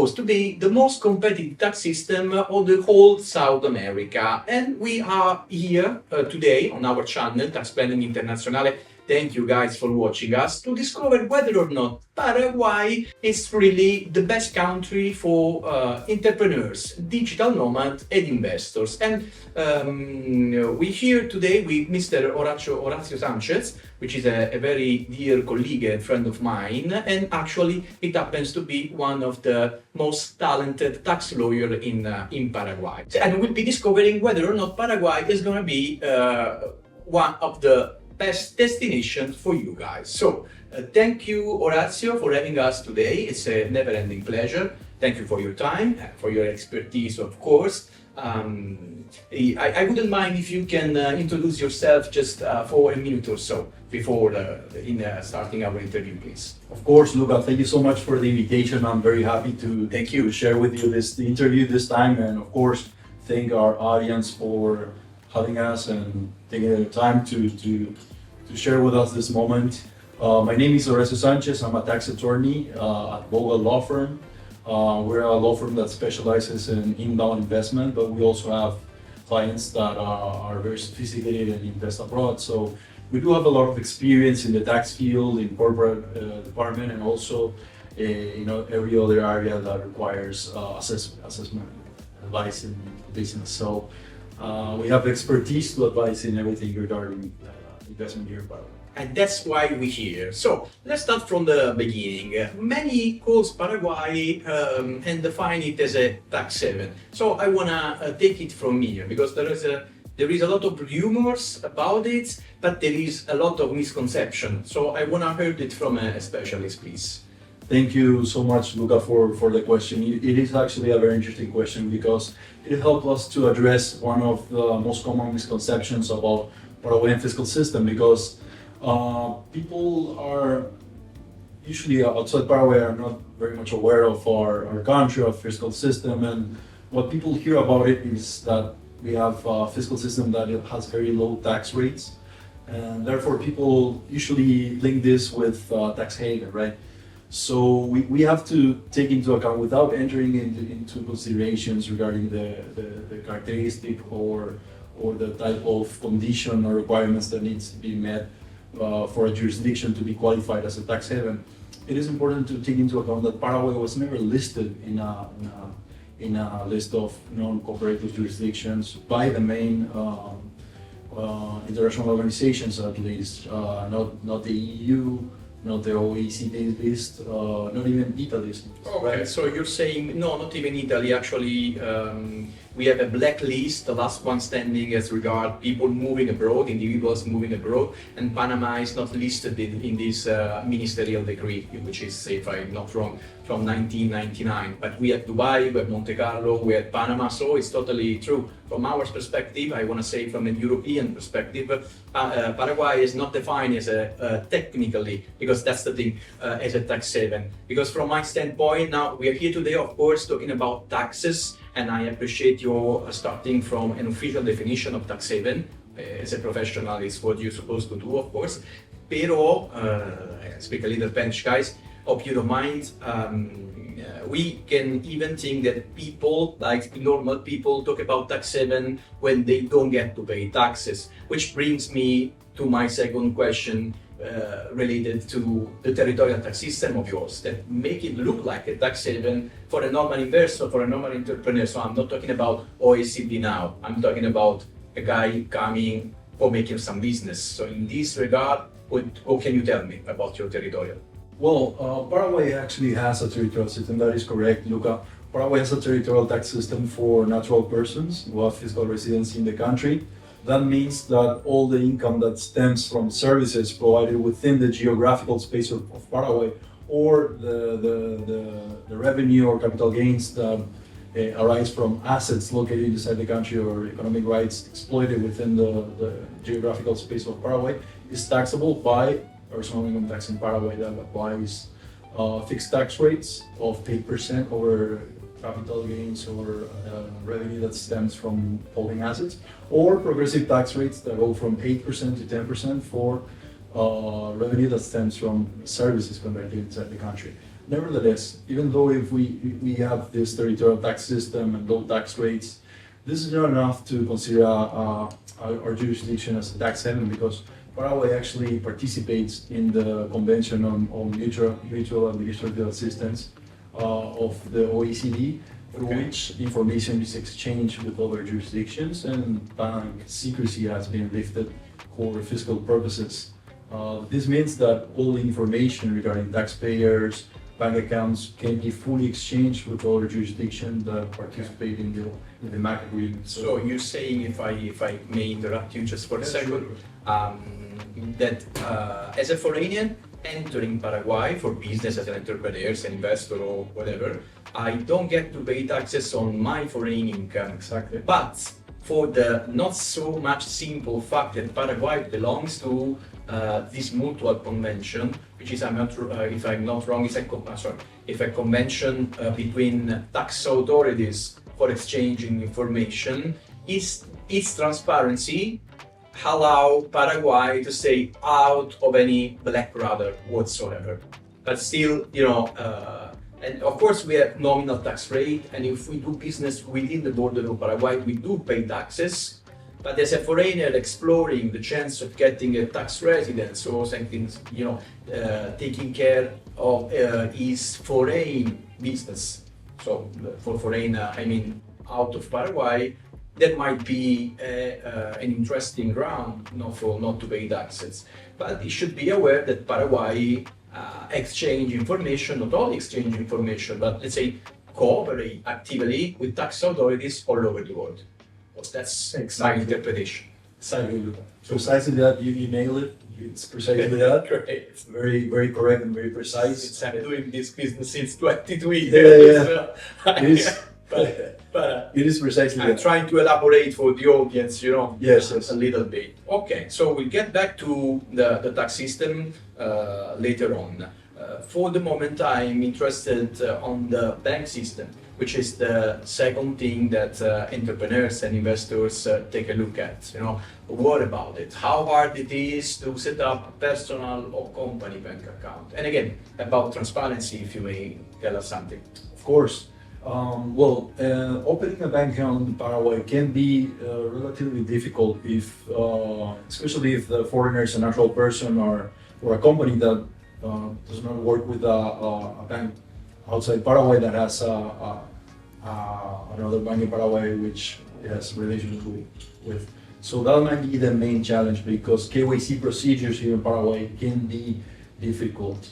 supposed to be the most competitive tax system of the whole South America. And we are here today on our channel, Tax Planning Internazionale. Thank you guys for watching us to discover whether or not Paraguay is really the best country for entrepreneurs, digital nomads, and investors. And we're here today with Mr. Horacio Sanchez, which is a very dear colleague and friend of mine, and actually it happens to be one of the most talented tax lawyers in Paraguay. And we'll be discovering whether or not Paraguay is going to be one of the best destinations for you guys. So thank you, Horacio, for having us today. It's a never-ending pleasure. Thank you for your time, for your expertise, of course. I wouldn't mind if you can introduce yourself just for a minute or so before starting our interview, please. Of course, Luca, thank you so much for the invitation. I'm very happy to Thank you. share with you the interview this time, and of course, thank our audience for having us and taking the time to share with us this moment. My name is Horacio Sanchez. I'm a tax attorney at Vogel Law Firm. We're a law firm that specializes in inbound investment, but we also have clients that are very sophisticated and invest abroad. So we do have a lot of experience in the tax field, in corporate department, and also every other area that requires assessment advice in business. So we have expertise to advise in everything regarding investment here in Paraguay. And that's why we're here. So let's start from the beginning. Many calls Paraguay and define it as a tax haven. So I wanna take it from here because there is a lot of rumors about it, but there is a lot of misconception. So I wanna hear it from a specialist, please. Thank you so much, Luca, for the question. It is actually a very interesting question because it helped us to address one of the most common misconceptions about Paraguayan fiscal system, because people are usually outside Paraguay are not very much aware of our country, our fiscal system, and what people hear about it is that we have a fiscal system that it has very low tax rates, and therefore people usually link this with tax haven, right? So we have to take into account, without entering into considerations regarding the characteristic or the type of condition or requirements that needs to be met for a jurisdiction to be qualified as a tax haven. It is important to take into account that Paraguay was never listed in a list of non-cooperative jurisdictions by the main international organizations, at least, not the EU, not the OECD list, not even Italy's list. Okay, right? so you're saying, no, not even Italy, actually, we have a blacklist, the last one standing as regard people moving abroad, individuals moving abroad, and Panama is not listed in this ministerial decree, which is, if I'm not wrong, from 1999. But we have Dubai, we have Monte Carlo, we have Panama, so it's totally true. From our perspective, I want to say from a European perspective, Paraguay is not defined as a technically, because that's the thing, as a tax haven. Because from my standpoint, now we are here today, of course, talking about taxes, and I appreciate your starting from an official definition of tax haven. As a professional, it's what you're supposed to do, of course. Pero, I speak a little Spanish, guys, hope you don't mind. We can even think that people, like normal people, talk about tax haven when they don't get to pay taxes, which brings me to my second question related to the territorial tax system of yours that make it look like a tax haven for a normal investor, for a normal entrepreneur. So I'm not talking about OECD now, I'm talking about a guy coming for making some business. So in this regard, what can you tell me about your territorial? Well, Paraguay actually has a territorial system, that is correct, Luca. Paraguay has a territorial tax system for natural persons who have fiscal residency in the country. That means that all the income that stems from services provided within the geographical space of Paraguay, or the revenue or capital gains that arise from assets located inside the country or economic rights exploited within the geographical space of Paraguay, is taxable by personal income tax in Paraguay that applies fixed tax rates of 8% over capital gains or revenue that stems from holding assets, or progressive tax rates that go from 8% to 10% for revenue that stems from services conducted inside the country. Nevertheless, even though if we have this territorial tax system and low tax rates, this is not enough to consider our jurisdiction as a tax haven, because Paraguay actually participates in the Convention on Mutual Administrative Assistance of the OECD, through Okay. which information is exchanged with other jurisdictions, and bank secrecy has been lifted for fiscal purposes. This means that all the information regarding taxpayers, bank accounts can be fully exchanged with other jurisdictions that participate in the MAC agreement. So you're saying, if I may interrupt you just for a second, that as a foreigner entering Paraguay for business as an entrepreneur, as an investor or whatever, I don't get to pay taxes on my foreign income. Exactly. But for the not so much simple fact that Paraguay belongs to this mutual convention, which is, if I'm not wrong, is a convention between tax authorities for exchanging information, is its transparency allow Paraguay to stay out of any black radar whatsoever. But still, and of course we have nominal tax rate, and if we do business within the border of Paraguay, we do pay taxes. But as a foreigner exploring the chance of getting a tax residence or something, taking care of his foreign business. So for foreign, I mean out of Paraguay, that might be an interesting ground not to pay taxes. But you should be aware that Paraguay exchange information, not only exchange information, but let's say cooperate actively with tax authorities all over the world. That's my interpretation. Exactly. Precisely that, you nailed it. It's precisely that. Great. It's very, very correct and very precise. Since I'm doing this business since 22 years. Yeah. It is. But It is precisely I'm that. trying to elaborate for the audience, Yes, yes. a little bit. Okay, so we'll get back to the tax system later on. For the moment, I'm interested on the bank system, which is the second thing that entrepreneurs and investors take a look at. What about it? How hard it is to set up a personal or company bank account? And again, about transparency, if you may tell us something. Of course. Opening a bank account in Paraguay can be relatively difficult especially if the foreigner is a natural person or a company that does not work with a bank outside Paraguay that has another bank in Paraguay which it has relations with. So that might be the main challenge, because KYC procedures here in Paraguay can be difficult.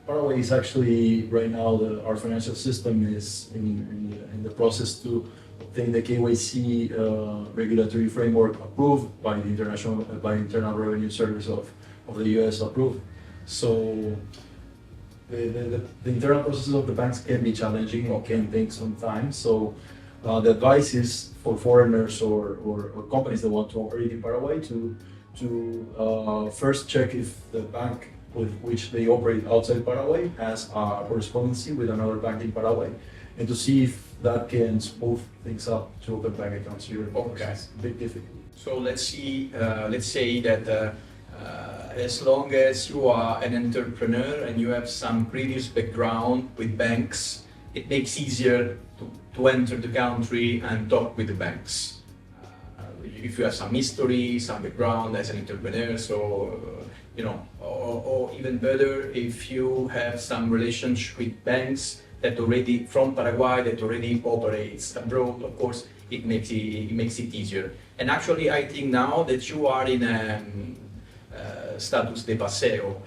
Paraguay is actually right now our financial system is in the process to obtain the KYC regulatory framework approved by the Internal Revenue Service of the US approved. So the internal processes of the banks can be challenging or can take some time. So the advice is for foreigners or companies that want to operate in Paraguay to first check if the bank with which they operate outside Paraguay has a correspondency with another bank in Paraguay, and to see if that can smooth things up to open bank accounts here. Okay. It's a bit difficult. So let's say that as long as you are an entrepreneur and you have some previous background with banks, it makes easier to enter the country and talk with the banks. If you have some history, some background as an entrepreneur, so or even better, if you have some relationship with banks that already from Paraguay that already operates abroad, of course, it makes it easier. And actually, I think now that you are in a status de paseo,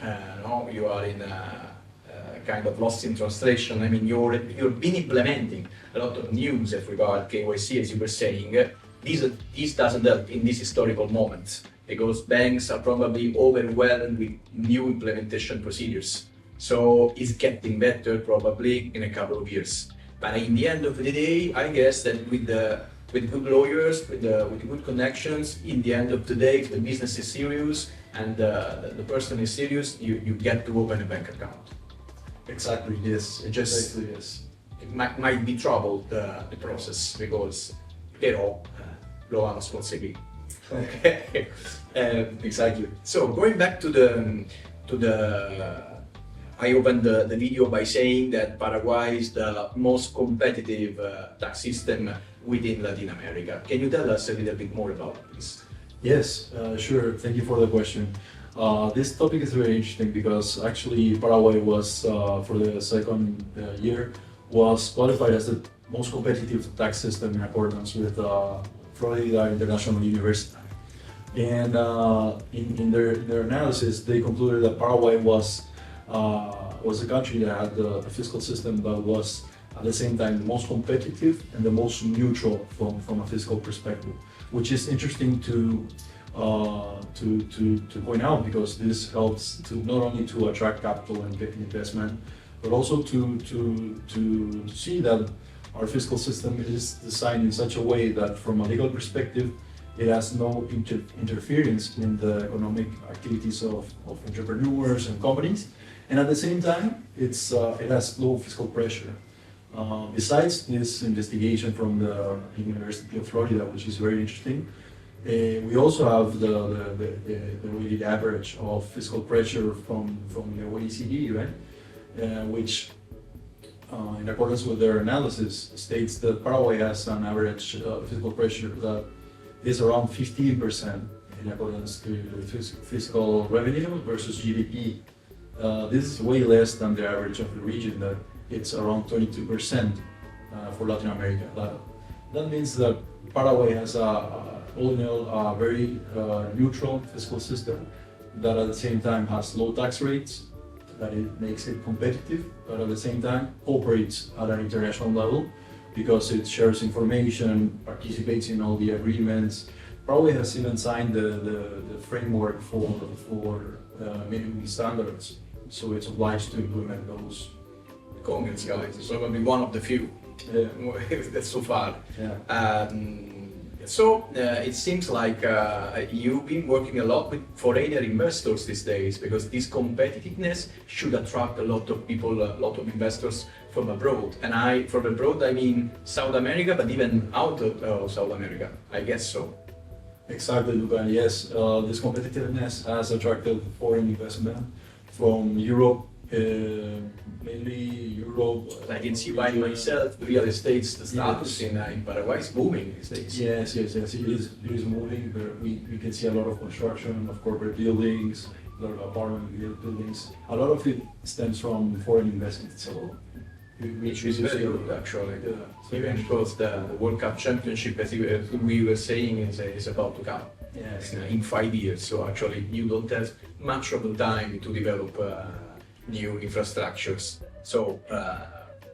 you are in a kind of lost in translation. I mean, you've been implementing a lot of news as regard KYC, as you were saying. This doesn't help in this historical moment, because banks are probably overwhelmed with new implementation procedures. So it's getting better probably in a couple of years. But in the end of the day, I guess that with good lawyers, with good connections, in the end of the day, if the business is serious and the person is serious, you get to open a bank account. Exactly. Yes. Exactly, Yes. It might be troubled the process, because però lo vamos a conseguir. Okay. Exactly. So going back to the I opened the video by saying that Paraguay is the most competitive tax system within Latin America. Can you tell us a little bit more about this? Yes, sure. Thank you for the question. This topic is very interesting because actually Paraguay was, for the second year, was qualified as the most competitive tax system in accordance with Florida International University. And in their analysis, they concluded that Paraguay was a country that had the fiscal system that was at the same time the most competitive and the most neutral from a fiscal perspective, which is interesting to point out because this helps to not only to attract capital and investment, but also to see that our fiscal system is designed in such a way that from a legal perspective, it has no interference in the economic activities of entrepreneurs and companies, and at the same time, it has low fiscal pressure. Besides this investigation from the University of Florida, which is very interesting, we also have the weighted average of fiscal pressure from the OECD, right? Which, in accordance with their analysis, states that Paraguay has an average fiscal pressure that is around 15% in accordance to fiscal revenue versus GDP. This is way less than the average of the region, that it's around 22% for Latin America. That means that Paraguay has all in all a very neutral fiscal system that at the same time has low tax rates, that it makes it competitive, but at the same time operates at an international level because it shares information, participates in all the agreements. Paraguay has even signed the framework for minimum standards, so it's obliged to implement those. Congrats, guys. It's probably one of the few. That's so far. Yeah. It seems like you've been working a lot with foreigner investors these days because this competitiveness should attract a lot of people, a lot of investors from abroad. And from abroad, I mean South America, but even out of South America, I guess so. Exactly, Luca. Yes, this competitiveness has attracted foreign investment from Europe, mainly Europe. I can see by myself, real estate, the status in Paraguay is booming these days. Yes, it is moving. We can see a lot of construction of corporate buildings, a lot of apartment buildings. A lot of it stems from foreign investment. So, Which is very good, actually. Even because the World Cup Championship, as we were saying, is about to come. Yes. In 5 years. So actually, you don't have much of the time to develop new infrastructures. So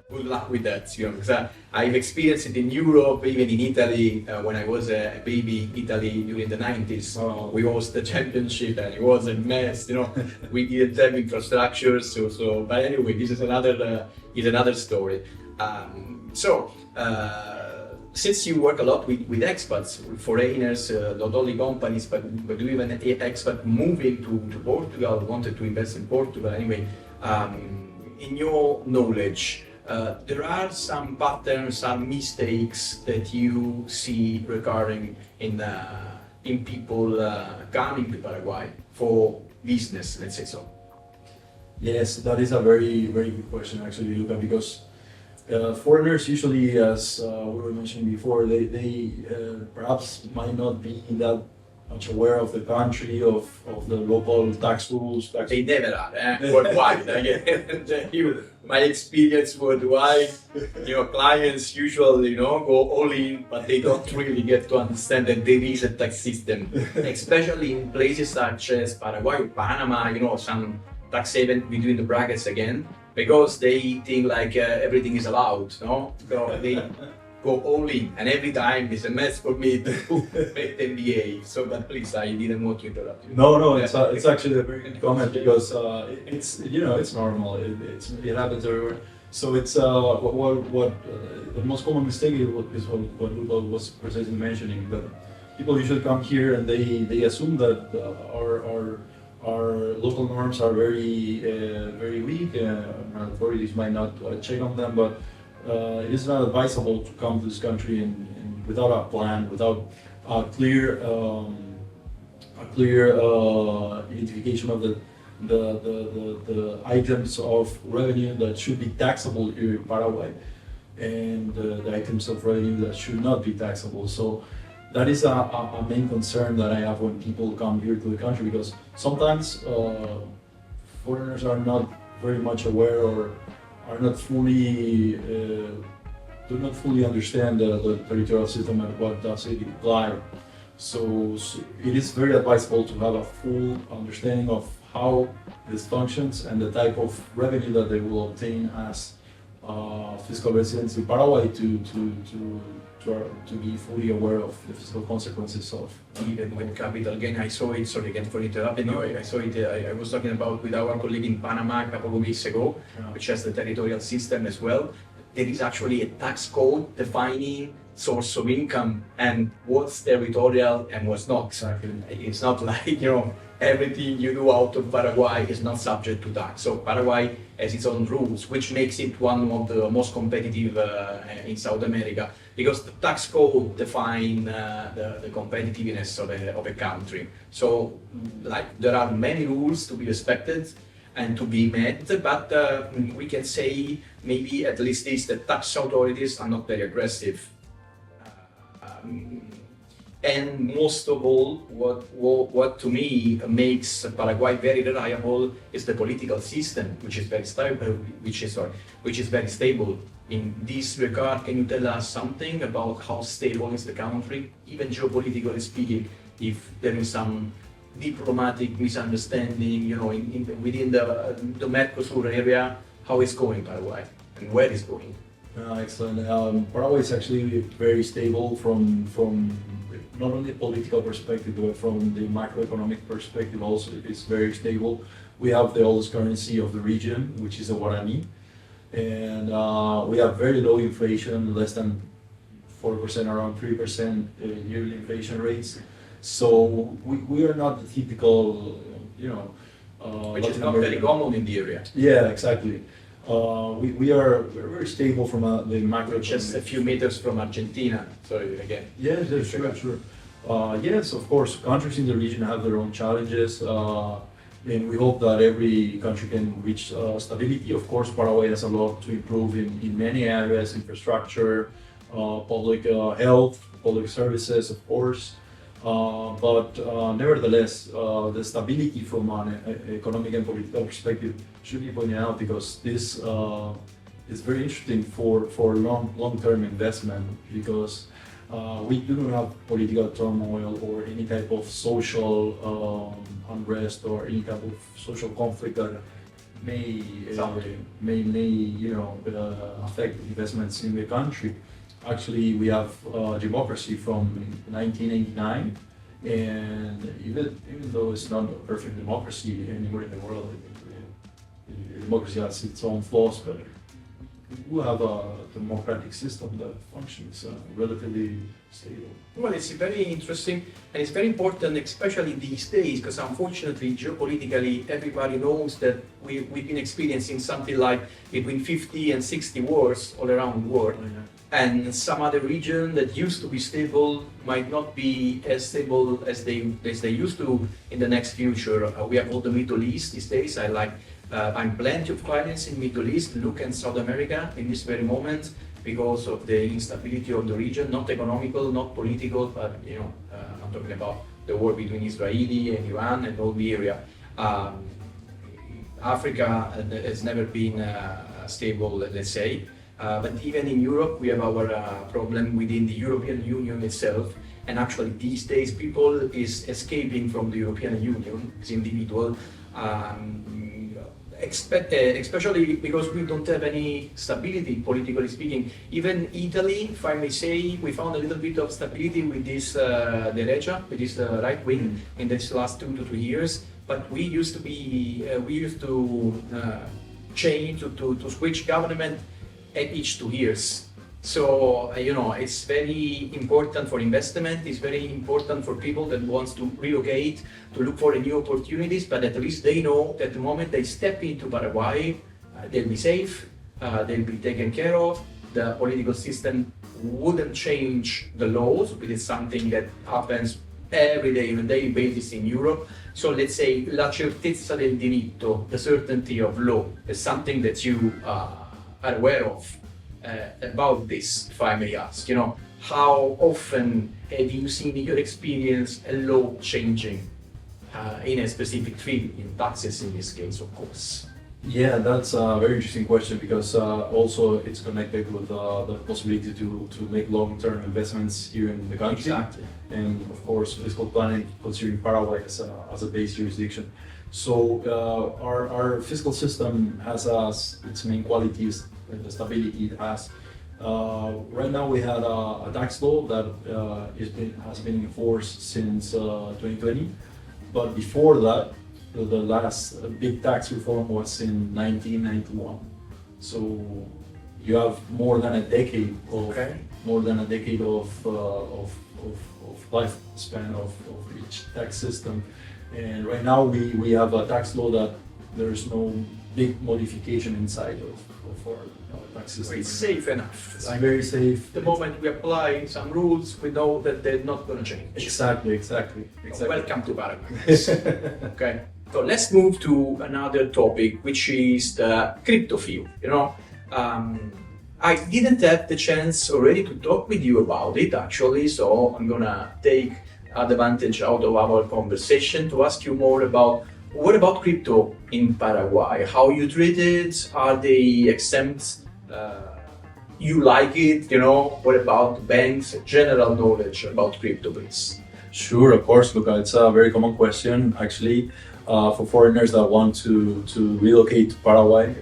good luck with that. You know, because I've experienced it in Europe, even in Italy, when I was a baby in Italy during the 90s. Oh. We hosted the championship and it was a mess. You know, we didn't have infrastructures. But anyway, this is another story. Since you work a lot with expats, with foreigners, not only companies, but even expats moving to Portugal, wanted to invest in Portugal anyway, in your knowledge, there are some patterns, some mistakes that you see regarding in people coming to Paraguay for business, let's say so. Yes, that is a very, very good question actually, Luca, because foreigners usually, as we were mentioning before, they perhaps might not be that much aware of the country, of the local tax rules. They never are, worldwide. My experience worldwide, clients usually, go all in, but they don't really get to understand that there is a tax system, especially in places such as Paraguay or Panama, some tax haven between the brackets again, because they think like everything is allowed, no? So they go all in, and every time it's a mess for me to make the MBA. So, but please, I didn't want to interrupt you. No, it's actually a very good comment because it's normal. It happens everywhere. So it's what the most common mistake is what Luca was precisely mentioning, that people usually come here and they assume that our local norms are very weak, and authorities might not check on them, but it is not advisable to come to this country and without a plan, without a clear identification of the items of revenue that should be taxable here in Paraguay, and the items of revenue that should not be taxable. So that is a main concern that I have when people come here to the country, because sometimes foreigners are not very much aware, or are not fully do not fully understand the territorial system and what does it imply. So it is very advisable to have a full understanding of how this functions and the type of revenue that they will obtain as fiscal residents in Paraguay to be fully aware of the fiscal consequences of. Even with capital gain, I saw it, sorry again for interrupting you, I saw it, I was talking about with our colleague in Panama a couple of weeks ago, which has the territorial system as well. There is actually a tax code defining source of income and what's territorial and what's not. Exactly. It's not like, everything you do out of Paraguay is not subject to tax. So Paraguay has its own rules, which makes it one of the most competitive in South America, because the tax code define the competitiveness of a country. So like there are many rules to be respected and to be met, but we can say maybe at least the tax authorities are not very aggressive. And most of all, what to me makes Paraguay very reliable is the political system, which is very stable. Which is very stable. In this regard, can you tell us something about how stable is the country, even geopolitically speaking? If there is some diplomatic misunderstanding, within the Mercosur area, how is going Paraguay and where is going? Excellent. Paraguay is actually very stable from not only a political perspective, but from the macroeconomic perspective also. It's very stable. We have the oldest currency of the region, which is the Guarani, and we have very low inflation, less than 4%, around 3% yearly inflation rates. So we are not the typical, Which is not very common in the area. Yeah, exactly. We're very stable from the macro. Just a few meters from Argentina. Sorry again. Yes, that's sure. Yes, of course, countries in the region have their own challenges, and we hope that every country can reach stability. Of course, Paraguay has a lot to improve in many areas: infrastructure, public health, public services, of course. But nevertheless, the stability from an economic and political perspective should be pointed out, because this is very interesting for long-term investment, because we do not have political turmoil or any type of social unrest or any type of social conflict that may affect investments in the country. Actually, we have democracy from 1989, and even though it's not a perfect democracy anywhere in the world, democracy has its own flaws, but we have a democratic system that functions relatively stable. Well, it's very interesting, and it's very important, especially these days, because unfortunately, geopolitically, everybody knows that we've been experiencing something like between 50 and 60 wars all around the world. And some other region that used to be stable might not be as stable as they used to in the next future. We have all the Middle East these days. I'm plenty of clients in Middle East, look in South America in this very moment, because of the instability of the region, not economical, not political, but I'm talking about the war between Israeli and Iran and all the area. Africa has never been stable, let's say. But even in Europe, we have our problem within the European Union itself. And actually, these days, people is escaping from the European Union as individual, especially because we don't have any stability, politically speaking. Even Italy, if I may say, we found a little bit of stability with this the Regia, with this right wing, in this last 2 to 3 years. But we used to change to switch government at each 2 years. So, it's very important for investment, it's very important for people that wants to relocate, to look for new opportunities, but at least they know that the moment they step into Paraguay, they'll be safe, they'll be taken care of, the political system wouldn't change the laws, it is something that happens every day on a daily basis in Europe. So let's say la certezza del diritto, the certainty of law, is something that you are aware of about this, if I may ask. You know, how often have you seen in your experience a law changing in a specific field, in taxes in this case, of course? Yeah, that's a very interesting question because also it's connected with the possibility to make long-term investments here in the country. Exactly. And of course, fiscal planning, considering Paraguay as a base jurisdiction. So our fiscal system has as its main qualities the stability it has. Right now we had a tax law that has been in force since 2020, but before that, the last big tax reform was in 1991. So you have more than a decade of lifespan of each tax system. And right now we have a tax law that there's no big modification inside of our tax system. It's safe enough. It's very safe. The moment we apply some rules, we know that they're not going to change. Exactly. Welcome to Paraguay. Okay. So let's move to another topic, which is the crypto field. You know, I didn't have the chance already to talk with you about it actually, so I'm gonna take advantage out of our conversation to ask you more about what about crypto in Paraguay? How you treat it? Are they exempt? You like it? You know, what about banks? General knowledge about crypto, please. Sure, of course, Luca. It's a very common question actually for foreigners that want to relocate to Paraguay.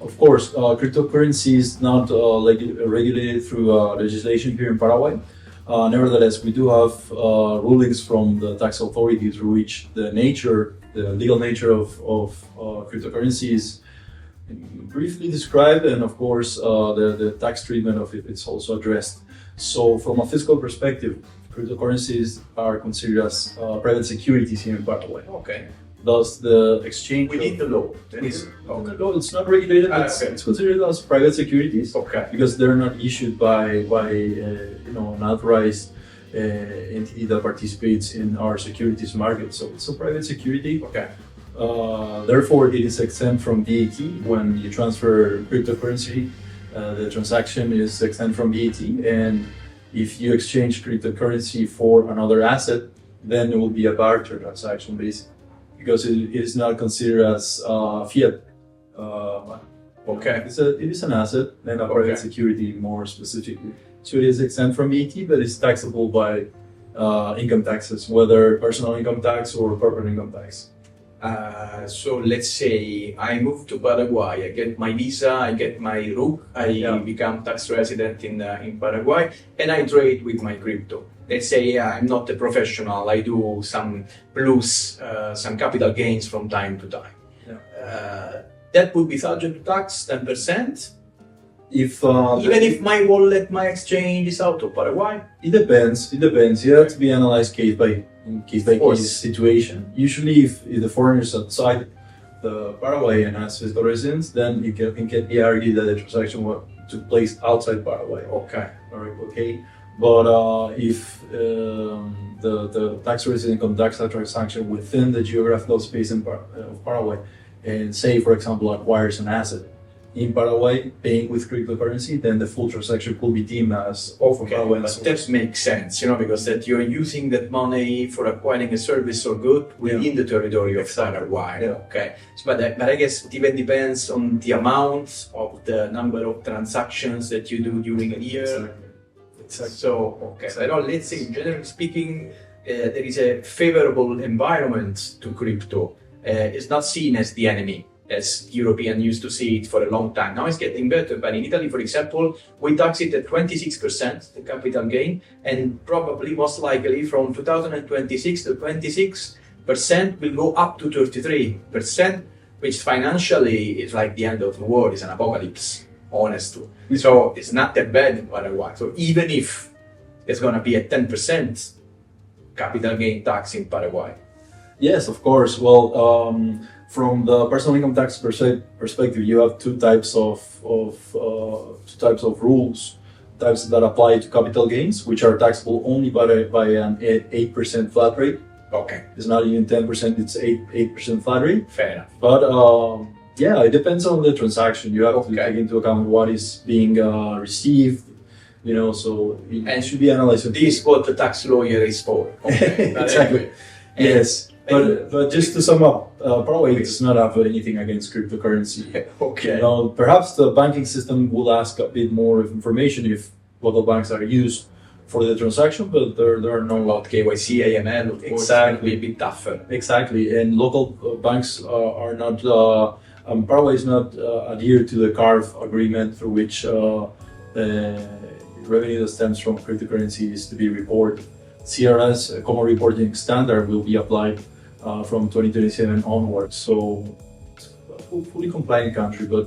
Of course, cryptocurrency is not regulated through legislation here in Paraguay. Nevertheless, we do have rulings from the tax authority through which the legal nature of cryptocurrency is briefly described, and of course, the tax treatment of it is also addressed. So, from a fiscal perspective, cryptocurrencies are considered as private securities here in Paraguay. Okay. Thus, the exchange Within the law. it's not regulated. Okay. It's considered as private securities. Okay. Because they're not issued by an authorized entity that participates in our securities market. So it's a private security. Okay. Therefore, it is exempt from VAT when you transfer cryptocurrency. The transaction is exempt from VAT, and if you exchange cryptocurrency for another asset, then it will be a barter transaction, basically, because it is not considered as fiat. Okay. It is an asset and a private security more specifically. So it is exempt from VAT, but it's taxable by income taxes, whether personal income tax or corporate income tax. So let's say I move to Paraguay, I get my visa, I get my RUC, I become tax resident in Paraguay, and I trade with my crypto. Let's say I'm not a professional, I do some plus, some capital gains from time to time. That would be subject to tax 10%. Even if my wallet, my exchange is out of Paraguay. It depends. You have to be analyzed case by case situation. Usually, if the foreigner is outside the Paraguay and has fiscal residence, then it can be argued that the transaction took place outside Paraguay. Okay. Okay. But if the tax resident conducts a transaction within the geographical space of Paraguay, and say, for example, acquires an asset in Paraguay, paying with cryptocurrency, then the full transaction could be deemed as Paraguay. But that makes sense, because that you're using that money for acquiring a service or good within the territory of Paraguay. Yeah. Okay. But I guess it even depends on the amount of the number of transactions that you do during a year. Exactly. So, okay. But let's say, generally speaking, there is a favorable environment to crypto. It's not seen as the enemy, as Europeans used to see it for a long time. Now it's getting better, but in Italy, for example, we tax it at 26%, the capital gain, and probably most likely from 2026 to 26% will go up to 33%, which financially is like the end of the world, it's an apocalypse, honestly. So it's not that bad in Paraguay. So even if there's going to be a 10% capital gain tax in Paraguay. Yes, of course. Well, from the personal income tax perspective, you have two types of rules. taxes that apply to capital gains, which are taxable only by an 8% flat rate. Okay, It's not even 10%; it's 8% flat rate. fair enough. But yeah, it depends on the transaction. You have to Okay. take into account what is being received. So it should be analyzed. This is what the tax lawyer is for. Okay. Exactly. And- Yes, but just to sum up, Paraguay does not have anything against cryptocurrency. Okay. Perhaps the banking system will ask a bit more of information if local banks are used for the transaction, but there are no. About KYC, AML, of course, Exactly. will be a bit tougher. Exactly, and local banks are not. Paraguay is not adhered to the CARF agreement, through which the revenue that stems from cryptocurrency is to be reported. CRS, a common reporting standard, will be applied from 2027 onwards. So, it's a fully compliant country, but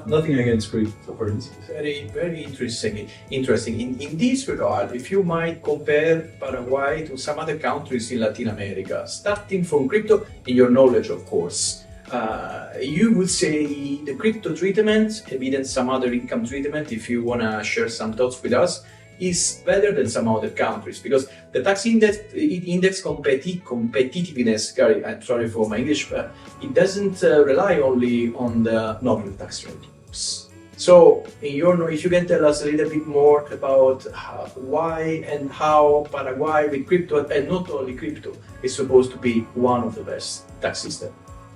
nothing against cryptocurrency. Very, very interesting. In this regard, if you might compare Paraguay to some other countries in Latin America, starting from crypto, in your knowledge, of course, you would say the crypto treatment, evident some other income treatment, if you want to share some thoughts with us, is better than some other countries, because the tax index competitiveness, Gary, I'm sorry for my English, but it doesn't rely only on the nominal tax rate. So, if you can tell us a little bit more about why and how Paraguay with crypto, and not only crypto, is supposed to be one of the best tax systems.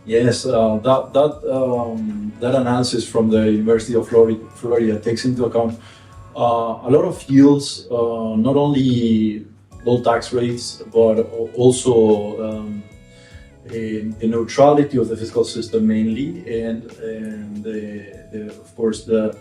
Yes, that analysis from the University of Florida takes into account a lot of yields, not only low tax rates, but also the neutrality of the fiscal system mainly, and of course the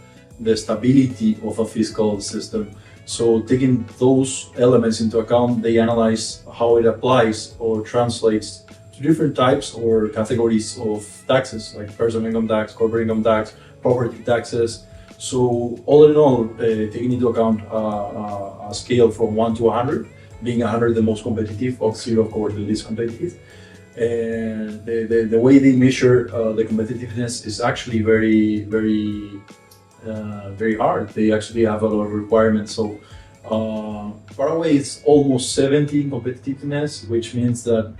stability of a fiscal system. So taking those elements into account, they analyze how it applies or translates to different types or categories of taxes, like personal income tax, corporate income tax, property taxes. So all in all, taking into account a scale from 1 to 100, being 100 the most competitive, of 0 of course the least competitive. And the way they measure the competitiveness is actually very hard. They actually have a lot of requirements. So Paraguay is almost 70 in competitiveness, which means that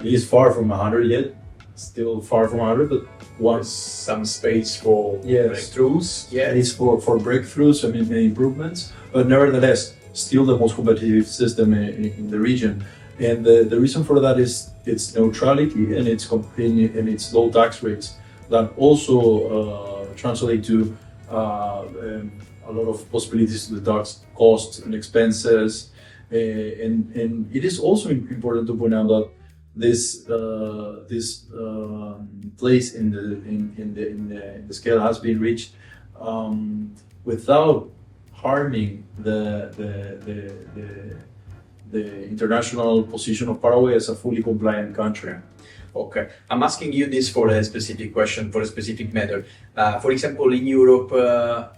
it is far from 100 yet. Still far from 100, but There's some space for breakthroughs. it is for breakthroughs and improvements, but nevertheless, still the most competitive system in the region. And the reason for that is its neutrality and its low tax rates that also translate to a lot of possibilities to deduct costs and expenses. And it is also important to point out that this place in the scale has been reached without harming the international position of Paraguay as a fully compliant country. Okay, I'm asking you this for a specific question, for a specific matter. For example, in Europe,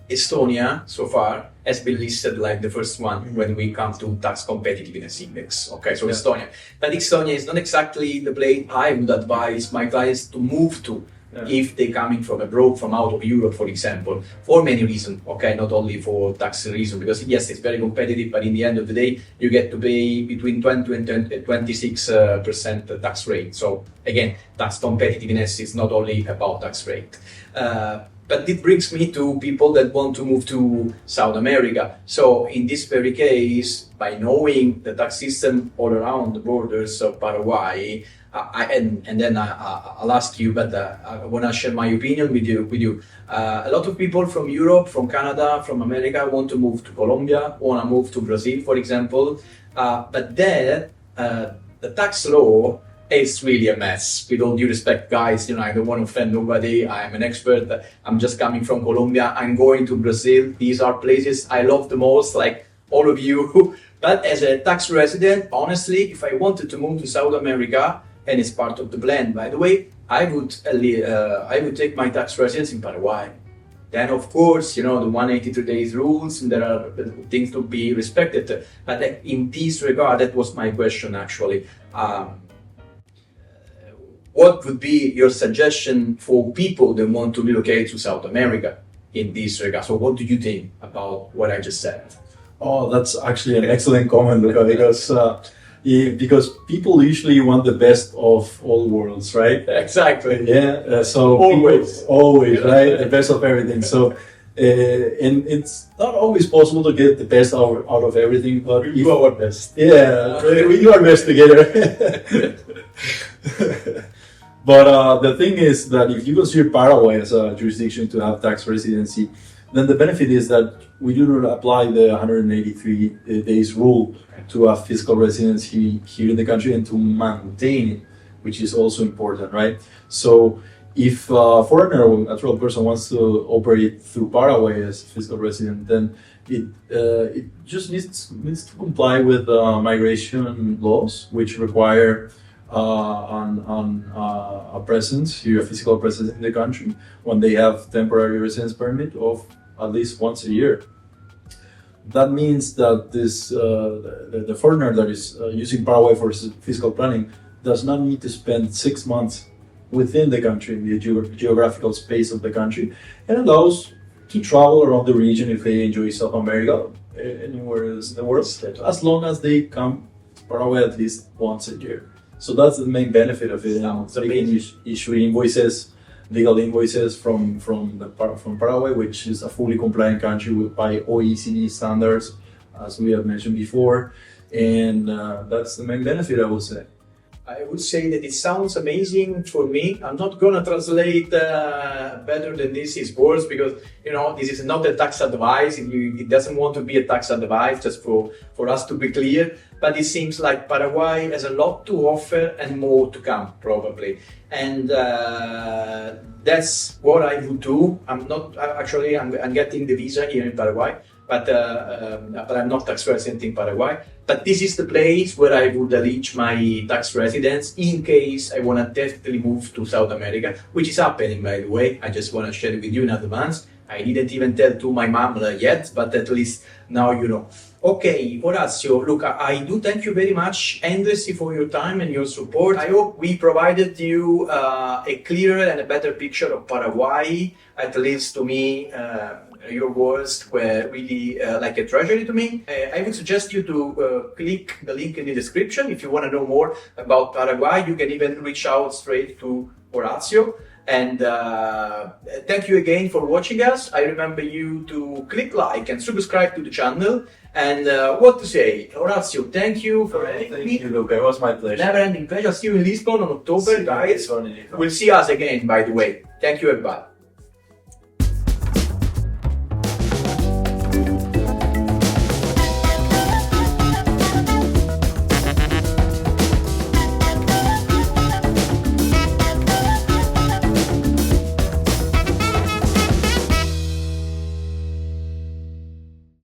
Estonia so far has been listed like the first one when we come to tax competitiveness index. Okay, so Estonia. But Estonia is not exactly the place I would advise my clients to move to if they're coming from abroad, from out of Europe, for example, for many reasons. Okay, not only for tax reasons, because yes, it's very competitive, but in the end of the day, you get to pay between 20 and 26% tax rate. So again, tax competitiveness is not only about tax rate. But it brings me to people that want to move to South America. So in this very case, by knowing the tax system all around the borders of Paraguay, and then I'll ask you, but I want to share my opinion with you. A lot of people from Europe, from Canada, from America want to move to Colombia, want to move to Brazil, for example. But there, the tax law is really a mess. With all due respect, guys, I don't want to offend nobody. I'm an expert. I'm just coming from Colombia. I'm going to Brazil. These are places I love the most, like all of you. But as a tax resident, honestly, if I wanted to move to South America, and it's part of the plan, by the way, I would take my tax residence in Paraguay. Then, of course, the 183 days rules, and there are things to be respected. But in this regard, that was my question, actually. What would be your suggestion for people that want to relocate to South America? in this regard. So what do you think about what I just said? Oh, that's actually an excellent comment, Luca, because people usually want the best of all worlds, right? Exactly. Yeah. So Always. always, right? The best of everything. So, and it's not always possible to get the best out of everything, but We do our best. yeah, we do our best together. But the thing is that if you consider Paraguay as a jurisdiction to have tax residency, then the benefit is that we do not apply the 183 days rule to have fiscal residency here in the country and to maintain it, which is also important, right? So if a foreigner or natural person wants to operate through Paraguay as a fiscal resident, then it just needs to comply with migration laws, which require a presence, a physical presence in the country when they have temporary residence permit of at least once a year. That means that the foreigner that is using Paraguay for fiscal planning does not need to spend 6 months within the country, in the geographical space of the country, and allows to travel around the region if they enjoy South America, anywhere else in the world, as long as they come to Paraguay at least once a year. So that's the main benefit of it. They can issue invoices, legal invoices from Paraguay, which is a fully compliant country by OECD standards, as we have mentioned before, and that's the main benefit, I would say. I would say that it sounds amazing for me. I'm not gonna translate better than this is words, because this is not a tax advice. It doesn't want to be a tax advice, just for us to be clear. But it seems like Paraguay has a lot to offer and more to come, probably. And that's what I would do. I'm getting the visa here in Paraguay, but I'm not tax resident in Paraguay. But this is the place where I would reach my tax residence in case I want to definitely move to South America, which is happening, by the way. I just want to share it with you in advance. I didn't even tell to my mom yet, but at least now you know. Okay, Orazio, look, I do thank you very much endlessly for your time and your support. I hope we provided you a clearer and a better picture of Paraguay. At least to me, your words were really like a treasury to me. I would suggest you to click the link in the description if you want to know more about Paraguay. You can even reach out straight to Orazio. And thank you again for watching us. I remember you to click like and subscribe to the channel. And what to say, Orazio, thank you for having me. Thank you, Luca. It was my pleasure. Never ending pleasure. See you in Lisbon on October, guys. We'll see us again, by the way. Thank you, everybody.